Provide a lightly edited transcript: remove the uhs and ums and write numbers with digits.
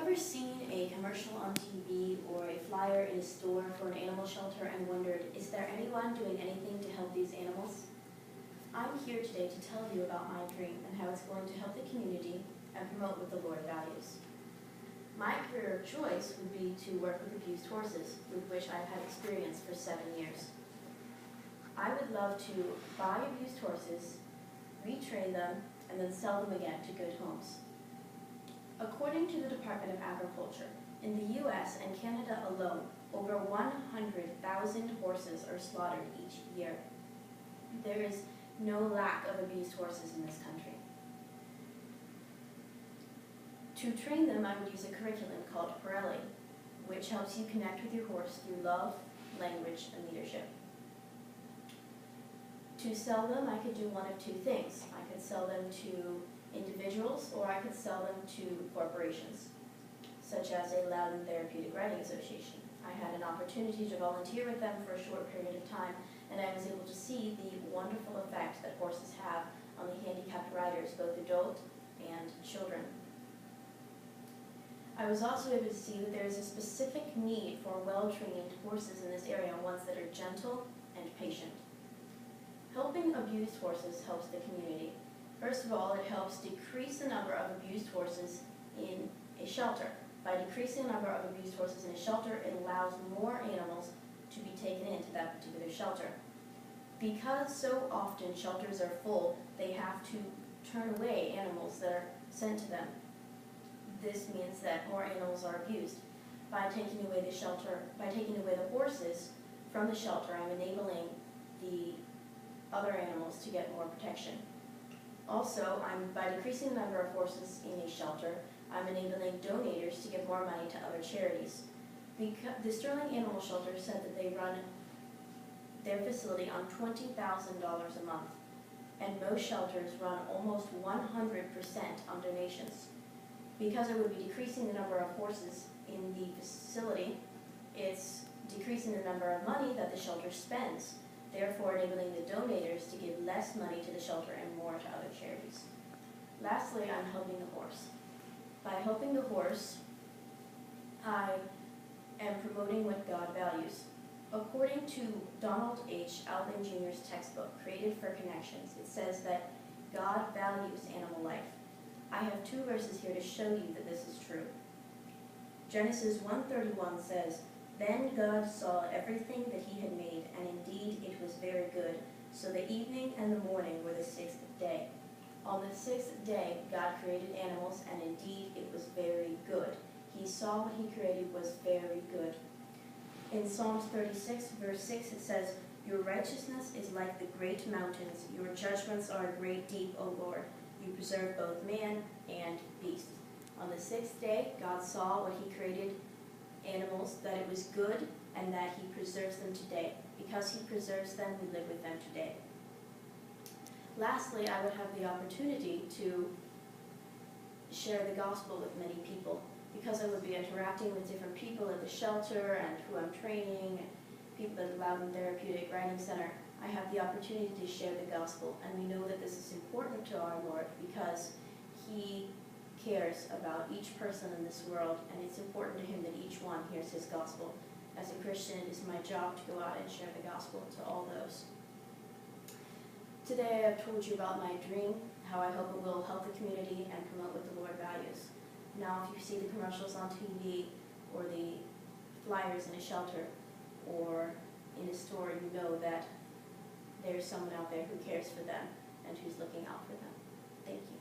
ever seen a commercial on TV or a flyer in a store for an animal shelter and wondered, is there anyone doing anything to help these animals? I'm here today to tell you about my dream and how it's going to help the community and promote what the Lord values. My career of choice would be to work with abused horses, with which I've had experience for 7 years. I would love to buy abused horses, retrain them, and then sell them again to good homes. According to the Department of Agriculture, in the U.S. and Canada alone, over 100,000 horses are slaughtered each year. There is no lack of abused horses in this country. To train them, I would use a curriculum called Pirelli, which helps you connect with your horse through love, language, and leadership. To sell them, I could do one of two things. I could sell them to individuals, or I could sell them to corporations, such as a Loudon Therapeutic Riding Association. I had an opportunity to volunteer with them for a short period of time, and I was able to see the wonderful effect that horses have on the handicapped riders, both adult and children. I was also able to see that there is a specific need for well-trained horses in this area, ones that are gentle and patient. Helping abused horses helps the community. First of all, it helps decrease the number of abused horses in a shelter. By decreasing the number of abused horses in a shelter, it allows more animals to be taken into that particular shelter. Because so often shelters are full, they have to turn away animals that are sent to them. This means that more animals are abused. By taking away the horses from the shelter, I'm enabling the other animals to get more protection. Also, by decreasing the number of horses in a shelter, I'm enabling donators to give more money to other charities. The Sterling Animal Shelter said that they run their facility on $20,000 a month, and most shelters run almost 100% on donations. Because I would be decreasing the number of horses in the facility, it's decreasing the number of money that the shelter spends, therefore enabling the donators to give less money to the shelter and more to other charities. Lastly, I'm helping the horse. By helping the horse, I am promoting what God values. According to Donald H. Alvin Jr.'s textbook, Created for Connections, it says that God values animal life. I have 2 verses here to show you that this is true. Genesis 1:31 says, "Then God saw everything that he had made, and indeed it was very good. So the evening and the morning were the 6th day." On the 6th day, God created animals, and indeed it was very good. He saw what he created was very good. In Psalms 36, verse 6, it says, "Your righteousness is like the great mountains. Your judgments are a great deep, O Lord. You preserve both man and beast." On the 6th day, God saw what he created, animals, that it was good, and that he preserves them today. Because he preserves them, we live with them today. Lastly, I would have the opportunity to share the gospel with many people. Because I would be interacting with different people at the shelter and who I'm training, and people at the Loudon Therapeutic Riding Center, I have the opportunity to share the gospel. And we know that this is important to our Lord because he cares about each person in this world, and it's important to him that each one hears his gospel. As a Christian, it is my job to go out and share the gospel to all those. Today I've told you about my dream, how I hope it will help the community and promote what the Lord values. Now, if you see the commercials on TV or the flyers in a shelter or in a store, you know that there's someone out there who cares for them and who's looking out for them. Thank you.